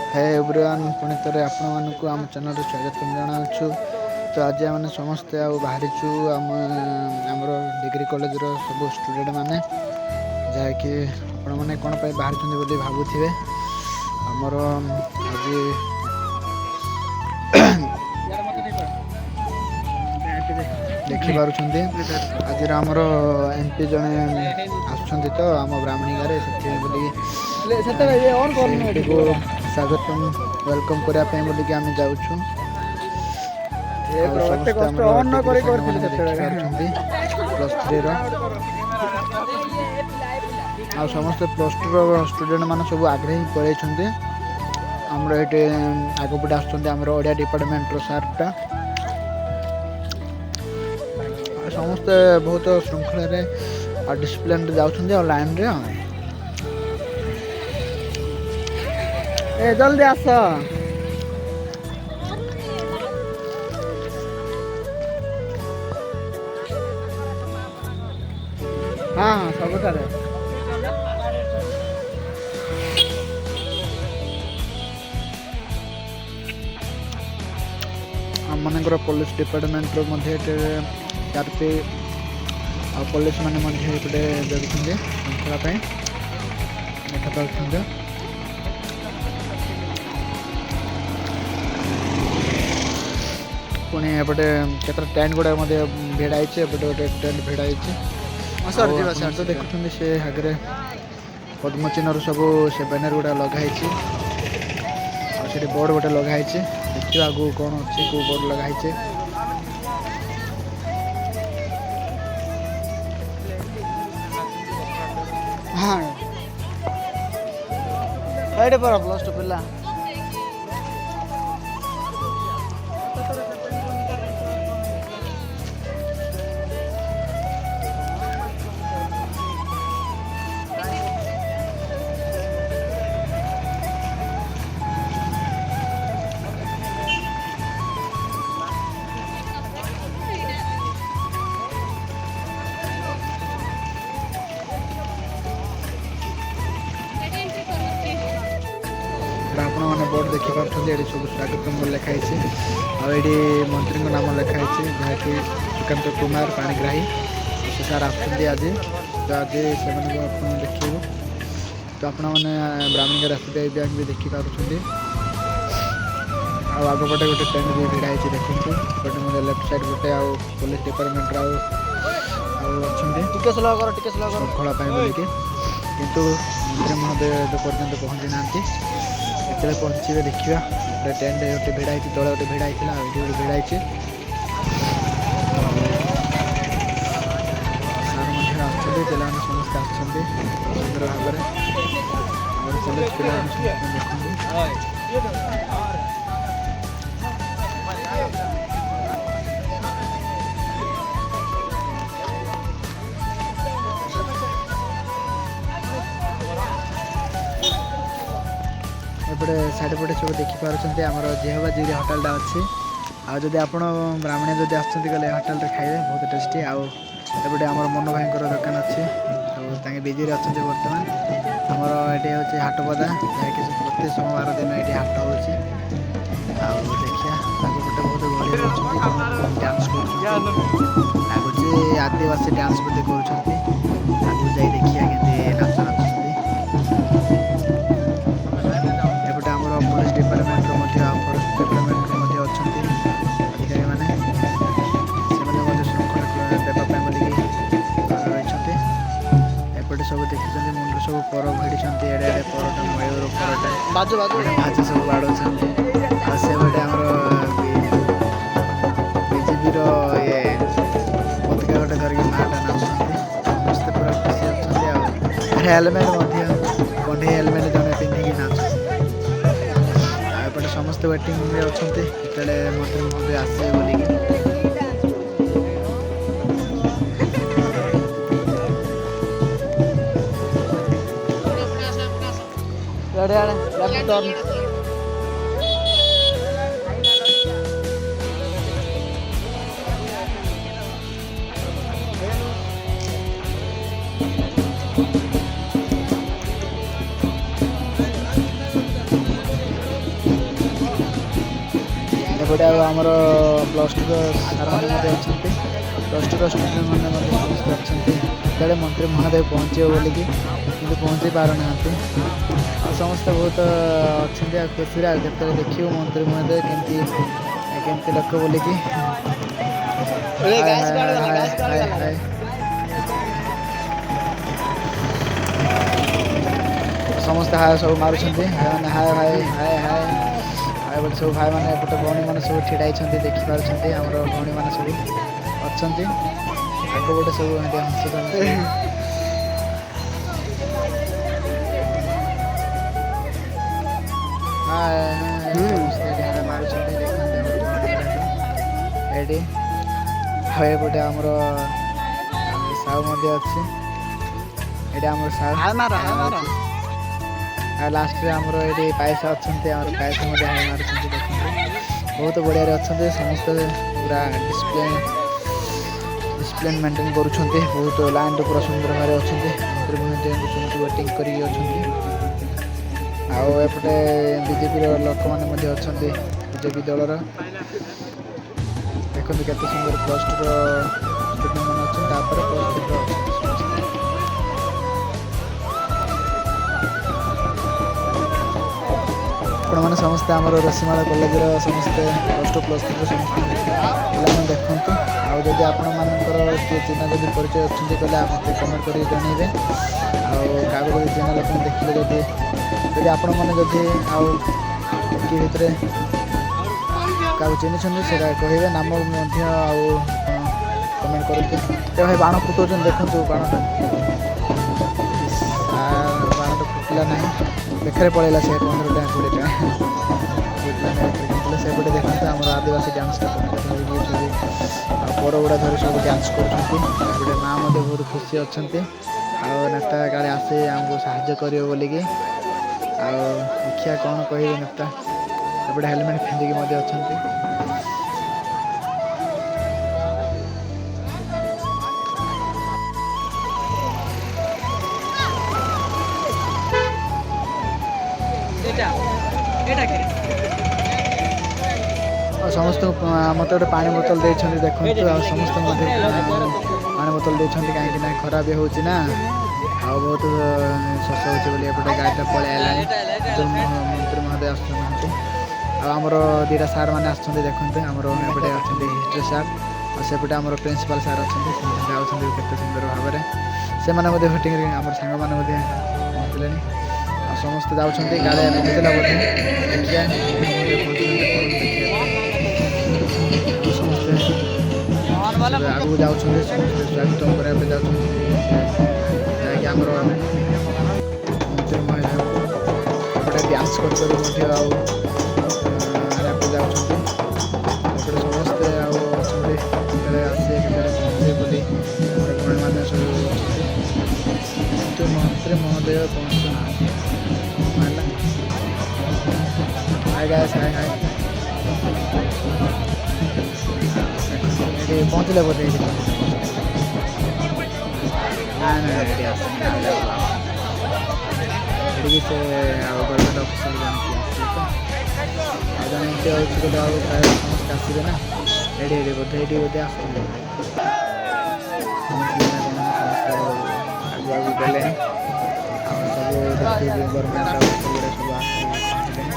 Hey everyone पुणी थे आपण को आम चैनल स्वागत जनावु। तो आज आम समस्ते बाहरी आमर डिग्री कॉलेज सब स्टूडेंट माने जहाँकि आपण मैंने कौन बाहर भावुवे आमर आज देखिपुर आज आमर एमपी जड़े आसुँच तो आम ब्राह्मणी गारे से को स्वागत वेलकम करने बोलिक आम जाऊँ प्लस 3 आ समस्त प्लस 2 स्टूडेंट मान सब आगे ही पढ़े आमर ये आगपटे आसर ओडिया डिपार्टमेंट सार्टा समस्ते बहुत श्रृंखला डिसिप्लिन जाऊँ लाइन रे ए जल्दी आस हाँ सब आम मनकर पुलिस डिपार्टमेंट आरपी आ पुलिस मैंने जगते श्रृंखला देखा पाते पुणी एपटे केत टेंट गुड़ा भिड़ाई गोटे टेंट भिड़ाई तो देखुं से आगे पद्म चिन्ह सब से बैनर गुड़ा लगाई बोर्ड गोटे लगाई देखिए आगू कौन अच्छे कौ बोर्ड लगाई हाँ प्लस 2 पिला आपण मैंने बोर्ड देखिए ये सब स्वागत लिखाई आईडी मंत्री नाम लिखाई जहाँकि सुकांत कुमार पाणिग्राही से सार आज तो आज से देखिए तो आपण मैंने ब्राह्मणी एसबीआई बैंक भी देखिपुर आगपटे गोटे टेंट भी भिड़ा देखते गोटे लेफ्ट साइड गोटे पुलिस डिपार्टमेंट अच्छा श्रृंखला बोलिकी किंतु मंत्री महोदय पर्यटन पहुँची ना ये पहुँचे देखा गोटे टेंट गोटे भिड़ाई तले गोटे भिड़ाई ये गोटे भिड़ाई सार पे समस्त आसुंदर भाव कॉलेज पिला एपटे साइड पटे सब देखिपुर आमर जेहबा जीरी होटेलटा अच्छी आदि आप ब्राह्मणी जब आसले होटेल खाइबे बहुत टेस्टी आउटे आम मन भाई दुकान अच्छी तो बिजी अच्छा बर्तमान आमर ये हूँ हाटपदा जहाँकि प्रति सोमवार दिन ये हाट हो देखिए पटे बहुत गहली डांस कर आदिवासी डांस बोधे कर देखिए नाच नाच पुलिस डिपार्टमेंट फॉरेस्ट डिपार्टमेंट अधिकारी मैंने श्रृंखला देवाई बोलिकी रही एपटे सब देखते मुंड सब पर भिड़ी एडे एडे परटा मयूर परटा बाजू बाजू सब बाड़े से आमर बीजेपी ये पताका गोटे धरिक माटा नाचुँच समस्ते पूरा खुशी अच्छा हेलमेट कंढे हेलमेट जड़े पिंधिकी नाच समस्त वेटिंग में अच्छा मंत्री महोदय आसे बोलिकी ଏପଟେ ଆଉ ଆମର +2 ସାର୍ମାନେ ମଧ୍ୟ ଅଛନ୍ତି, +2 ଷ୍ଟୁଡେଣ୍ଟମାନେ ମଧ୍ୟ ସମସ୍ତେ ଅଛନ୍ତି। ସେତେବେଳେ ମନ୍ତ୍ରୀ ମହୋଦୟ ପହଞ୍ଚିବ ବୋଲିକି କିନ୍ତୁ ପହଞ୍ଚି ପାରୁନାହାନ୍ତି। ଆଉ ସମସ୍ତେ ବହୁତ ଅଛନ୍ତି ଆଉ ଖୁସିରେ ଆଉ କେତେବେଳେ ଦେଖିବୁ ମନ୍ତ୍ରୀ ମହୋଦୟ କେମିତି ଲୋକ ବୋଲିକି। ହାଏ ହାଏ ହାଏ ହାଏ ହାଏ। ସମସ୍ତେ ହାଏ ସବୁ ମାରୁଛନ୍ତି, ଭାଇମାନେ ହାଏ ହାଏ ହାଏ ହାଏ ହାଏ ବୋଲି ସବୁ ଭାଇମାନେ ଏପଟେ ଭଉଣୀମାନେ ସବୁ ଛିଡ଼ା ହେଇଛନ୍ତି ଦେଖିପାରୁଛନ୍ତି। ଆମର ଭଉଣୀମାନେ ସବୁ ଅଛନ୍ତି ଆଗ ଗୋଟେ ସବୁ ଏମିତି ହସୁଛନ୍ତି। ହାଏ ସମସ୍ତେ ଏଠି ହାଏ ମାରୁଛନ୍ତି ଦେଖନ୍ତି ଆମର ଭଉଣୀମାନେ ଏଠି। ଆଉ ଏପଟେ ଆମର ସାହୁ ମଧ୍ୟ ଅଛି, ଏଠି ଆମର ସାହୁ ଆଉ ଲାଷ୍ଟରେ ଆମର ଏଠି ପାୟସା ଅଛନ୍ତି, ଆମର ପାୟସା ମଧ୍ୟ ହାଏ ମାରୁଛନ୍ତି ଦେଖନ୍ତୁ। ବହୁତ ବଢ଼ିଆରେ ଅଛନ୍ତି ସମସ୍ତେ, ପୁରା ଡିସିପ୍ଲିନ୍ ମେଣ୍ଟେନ୍ କରୁଛନ୍ତି। ବହୁତ ଲାଇନ୍ରେ ପୁରା ସୁନ୍ଦର ଭାବରେ ଅଛନ୍ତି, ମନ୍ତ୍ରୀ ମହୋଦୟଙ୍କୁ ଶୁଣିକି ୱେଟିଂ କରିକି ଅଛନ୍ତି। ଆଉ ଏପଟେ ବିଜେପିର ଲୋକମାନେ ମଧ୍ୟ ଅଛନ୍ତି, ବିଜେପି ଦଳର ଦେଖନ୍ତୁ କେତେ ସୁନ୍ଦର +2ର ଷ୍ଟୁଡେଣ୍ଟମାନେ ଅଛନ୍ତି, ତାପରେ +3ର ଅଛନ୍ତି ସମସ୍ତେ। ଆପଣମାନେ ସମସ୍ତେ ଆମର ରେସିମାଳ କଲେଜର ସମସ୍ତେ +2 +3ର ସମସ୍ତେ ପିଲାମାନେ ଦେଖନ୍ତୁ। ଆଉ ଯଦି ଆପଣମାନଙ୍କର କିଏ ଚିହ୍ନା ଯଦି ପରିଚୟ ଅଛନ୍ତି କହିଲେ ମୋତେ କମେଣ୍ଟ କରିକି ଜଣାଇବେ। ଆଉ କାହାକୁ ଯଦି ଚିହ୍ନା ଲୋକଙ୍କୁ ଦେଖିଲେ ଯଦି ଆପଣମାନେ ଯଦି ଆଉ କି ଭିତରେ କାହାକୁ ଚିହ୍ନିଛନ୍ତି ସେଇଟା କହିବେ, ନାମ ମଧ୍ୟ ଆଉ କମେଣ୍ଟ କରନ୍ତୁ। ଏ ଭାଇ ବାଣ ଫୁଟାଉଛନ୍ତି ଦେଖନ୍ତୁ, ବାଣଟା ଫୁଟିଲା ନାହିଁ, ବେକାରେ ପଳେଇଲା ସେ 15 ଟଙ୍କା 20 ଟଙ୍କା ସେପଟେ ଦେଖନ୍ତୁ ଆମର ଆଦିବାସୀ ଡ୍ୟାନ୍ସଟା ଆଉ ବରଗୁଡ଼ା ଧରି ସବୁ ଡ୍ୟାନ୍ସ କରୁଛନ୍ତି। ଏପଟେ ମା ମଧ୍ୟ ବହୁତ ଖୁସି ଅଛନ୍ତି, ଆଉ ନେତା କାଳେ ଆସି ଆମକୁ ସାହାଯ୍ୟ କରିବ ବୋଲିକି। ଆଉ ଦେଖିବା କ'ଣ କହିବେ ନେତା। ଏପଟେ ହେଲମେଟ୍ ପିନ୍ଧିକି ମଧ୍ୟ ଅଛନ୍ତି। ଆଉ ସମସ୍ତଙ୍କୁ ମୋତେ ଗୋଟେ ପାଣି ବୋତଲ ଦେଇଛନ୍ତି ଦେଖନ୍ତୁ। ଆଉ ସମସ୍ତଙ୍କୁ ମଧ୍ୟ ପାଣି ବୋତଲ ଦେଇଛନ୍ତି, କାହିଁକି ନା ଖରା ବି ହେଉଛି ନା, ଆଉ ବହୁତ ଶୋଷ ହେଉଛି ବୋଲି ଏପଟେ ଗାଡ଼ିଟା ପଳେଇ ଆଇଲାଣି। ମନ୍ତ୍ରୀ ମହୋଦୟ ଆସୁନାହାନ୍ତି। ଆଉ ଆମର ଦୁଇଟା ସାର୍ମାନେ ଆସୁଛନ୍ତି ଦେଖନ୍ତୁ, ଆମର ଏପଟେ ଅଛନ୍ତି ହିଷ୍ଟ୍ରି ସାର୍, ଆଉ ସେପଟେ ଆମର ପ୍ରିନ୍ସିପାଲ୍ ସାର୍ ଅଛନ୍ତି, ସେମାନେ ଯାଉଛନ୍ତି କେତେ ସୁନ୍ଦର ଭାବରେ। ସେମାନେ ମଧ୍ୟ ଭେଟିଂରେ ଆମର ସାଙ୍ଗମାନେ ମଧ୍ୟ ପହଞ୍ଚିଲେଣି। ଆଉ ସମସ୍ତେ ଯାଉଛନ୍ତି, କାଳେ ପହଞ୍ଚିଲା ବୋଧେ ଦେଖିବା ଆଉ ସମସ୍ତେ ଆଗକୁ ଯାଉଛନ୍ତି, ସମସ୍ତେ ସ୍ୱାଗତ କରିବା ପାଇଁ ଯାଉଛନ୍ତି। ଯାହାକି ଆମର ମନ୍ତ୍ରୀ ମହୋଦୟ ଏପଟେ ଡ୍ୟାନ୍ସ କରି ମଧ୍ୟ ଆଉ ଆଣିବାକୁ ଯାଉଛନ୍ତି। ଏପଟେ ସମସ୍ତେ ଆଉ ଅଛନ୍ତି, କେତେବେଳେ ଆସିବେ କେତେବେଳେ ପହଞ୍ଚିବେ ବୋଲି ଆମର ଭଉଣୀମାନେ ସବୁ ଅଛନ୍ତି, କିନ୍ତୁ ମନ୍ତ୍ରୀ ମହୋଦୟ ପହଞ୍ଚୁନାହାନ୍ତି। ହେଲା ହାଏ ଗାଇସ୍ ହାଏ ହାଏ। ଏଠି ପହଞ୍ଚିଲେ ବୋଧେ ଏଠି ନାଇଁ ଏଠି ଆସିନି, ଏଠିକି ସେ ଆଉ ଗଭର୍ଣ୍ଣମେଣ୍ଟ ଅଫିସର ଜଣେ ଆସିବେ ତ, ଆଉ ଜଣେ ଏମିତି ହେଉଛି ବୋଧେ, ଆଉ ପ୍ରାୟ ସମସ୍ତେ ଆସିବେ ନା ଏଠି ବୋଧେ ଆସିଥିଲେ ପହଞ୍ଚିଲେ ନା କ'ଣ, ସମସ୍ତେ ଆଗକୁ ଗଲେଣି। ଆଉ ସବୁ ଦେଖିକି ଗଭର୍ଣ୍ଣମେଣ୍ଟ ଅଫିସର ଗୁଡ଼ା ସବୁ ଆସିକି ପହଞ୍ଚିଲେଣି।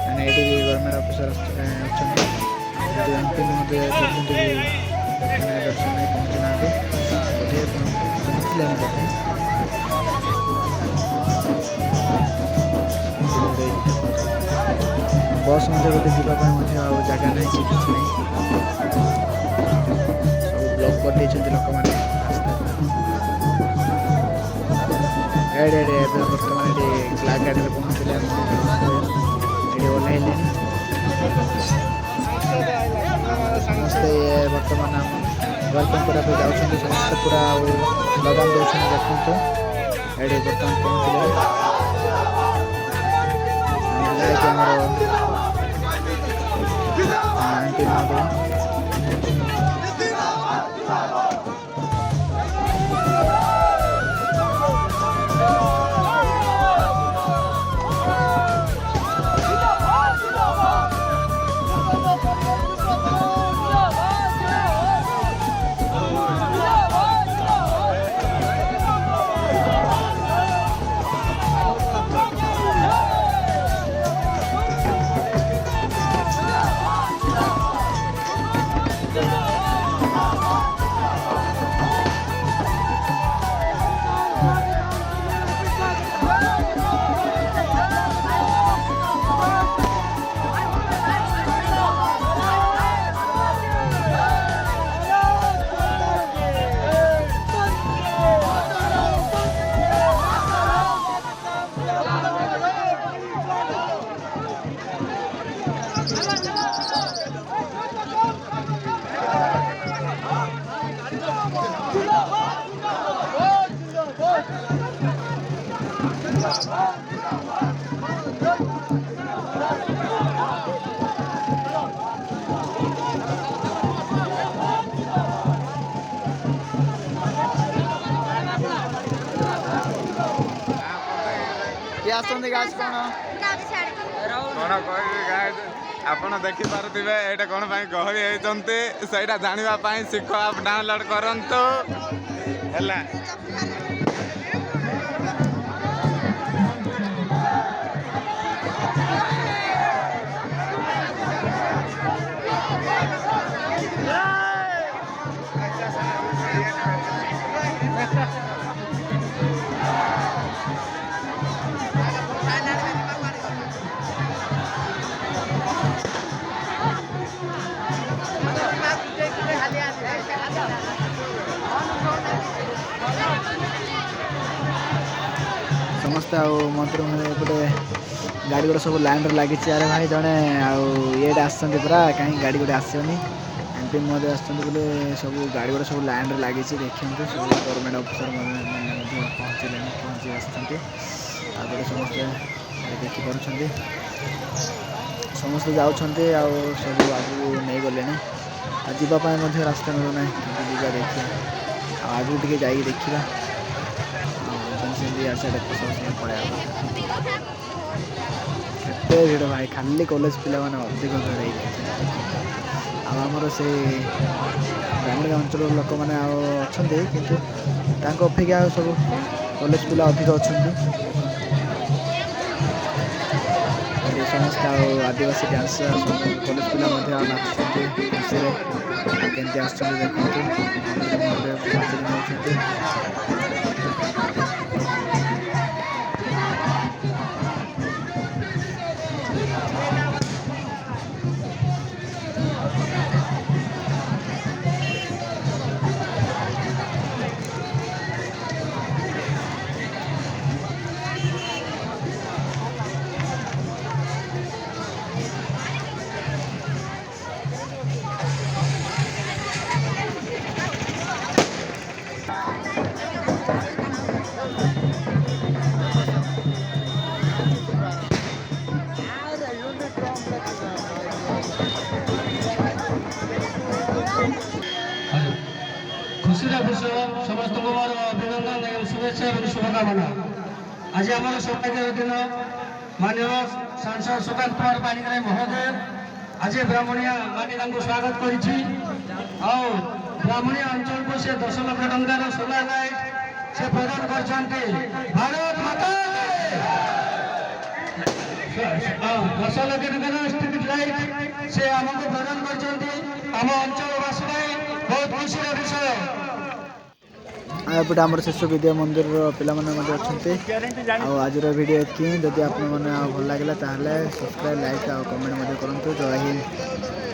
ମାନେ ଏଠି ବି ଗଭର୍ଣ୍ଣମେଣ୍ଟ ଅଫିସର ଅଛନ୍ତି, କିନ୍ତୁ MP ମହୋଦୟ ପର୍ଯ୍ୟନ୍ତ ବି ଦର୍ଶନ ନେଇ ପହଞ୍ଚିନାହାନ୍ତି ବୋଧେ, ପହଞ୍ଚିଲେଣି ବୋଧେ। ବସ୍ ମଧ୍ୟ ଗୋଟେ ଯିବା ପାଇଁ ମଧ୍ୟ ଆଉ ଜାଗା ନାହିଁ କି କିଛି ନାହିଁ, ସବୁ ବ୍ଲକ୍ କରିଦେଇଛନ୍ତି ଲୋକମାନେ ରାସ୍ତା। ଏବେ ବର୍ତ୍ତମାନ ଏଠି ବ୍ଲାକ୍ ଗାଡ଼ିରେ ପହଞ୍ଚିଲେ, ଆମେ ଏଠି ଓହ୍ଲାଇଲେଣି। ସମସ୍ତେ ବର୍ତ୍ତମାନ ୱେଲକମ୍ କରିବା ପାଇଁ ଯାଉଛନ୍ତି, ସମସ୍ତେ ପୁରା ଆଉ ଲଗାମ ଦେଉଛନ୍ତି ଦେଖନ୍ତୁ। ଏଠି ବର୍ତ୍ତମାନ ପହଞ୍ଚିଲେଣି, ଯାଇକି ଆମର MP ମହୋଦୟ କିଏ ଆସୁଛନ୍ତି ଗାଇସ୍ କ'ଣ କହିବି ଗାଇସ୍ ଆପଣ ଦେଖିପାରୁଥିବେ ଏଇଟା କ'ଣ ପାଇଁ ଗହଳି ହେଇଛନ୍ତି ସେଇଟା ଜାଣିବା ପାଇଁ ଶିଖ ଆପ୍ ଡାଉନଲୋଡ୍ କରନ୍ତୁ ହେଲା। ସମସ୍ତେ ଆଉ ମନ୍ଦିର ଏପଟେ ଗାଡ଼ି ଗୋଟେ ସବୁ ଲାଇନ୍ରେ ଲାଗିଛି। ଆରେ ଭାଇ ଜଣେ ଆଉ ଇଏଟା ଆସିଛନ୍ତି ପୁରା କାହିଁକି ଗାଡ଼ି ଗୋଟେ ଆସିବନି ଏମିତି ମଧ୍ୟ ଆସିଛନ୍ତି ବୋଲି ସବୁ ଗାଡ଼ି ଗୁଡ଼ା ସବୁ ଲାଇନ୍ରେ ଲାଗିଛି। ଦେଖନ୍ତୁ ସବୁ ଗଭର୍ଣ୍ଣମେଣ୍ଟ ଅଫିସର ମଧ୍ୟ ପହଞ୍ଚି ଆସିଛନ୍ତି। ତାପରେ ସମସ୍ତେ ଦେଖିପାରୁଛନ୍ତି ସମସ୍ତେ ଯାଉଛନ୍ତି ଆଉ ସବୁ ଆଗକୁ ନେଇଗଲେଣି ଆଉ ଯିବା ପାଇଁ ମଧ୍ୟ ରାସ୍ତା ମିଳୁନାହିଁ କିନ୍ତୁ ଯିବା ଦେଖିବା ଆଉ ଆଗକୁ ଟିକେ ଯାଇକି ଦେଖିବା ସେମିତି ଆଡ଼େ ପଳେଇବା। କେତେ ଭିଡ଼ ଭାଇ ଖାଲି କଲେଜ ପିଲାମାନେ ଅଧିକ ଭିଡ଼ ହେଇଯାଇଛନ୍ତି ଆଉ ଆମର ସେ ଗ୍ରାମୀଣ ଅଞ୍ଚଳର ଲୋକମାନେ ଆଉ ଅଛନ୍ତି କିନ୍ତୁ ତାଙ୍କ ଅପେକ୍ଷା ଆଉ ସବୁ କଲେଜ ପିଲା ଅଧିକ ଅଛନ୍ତି। ସମସ୍ତେ ଆଉ ଆଦିବାସୀ ଡ୍ୟାନ୍ସର ସବୁ କଲେଜ ପିଲା ମଧ୍ୟ ନାଚୁଛନ୍ତି ଖୁସିରେ କେମିତି ଆସୁଛନ୍ତି ଦେଖନ୍ତୁ ନେଉଛନ୍ତି। खुशी विषय समस्त मोर अभिनंदन एवं शुभेच्छा और शुभकामना। आज आम सौभाग्य दिन माननीय सांसद सुकांत कुमार पाणिग्राही महोदय आज ब्राह्मणिया मानी स्वागत करी ब्राह्मणिया अंचल को से 10 लाख टंकार सोलार लाइट से प्रदान कर भारत माता 10 लाख टंकार स्ट्रीट लाइट से आमको प्रदान कर अंचलवासी बहुत खुशी विषय। एपटे आम शेष विद्या मंदिर पिलाने अच्छा आज वीडियो एति जदि आपने भल लगे सब्सक्राइब लाइक और कमेंट करूँ। जय हिंद।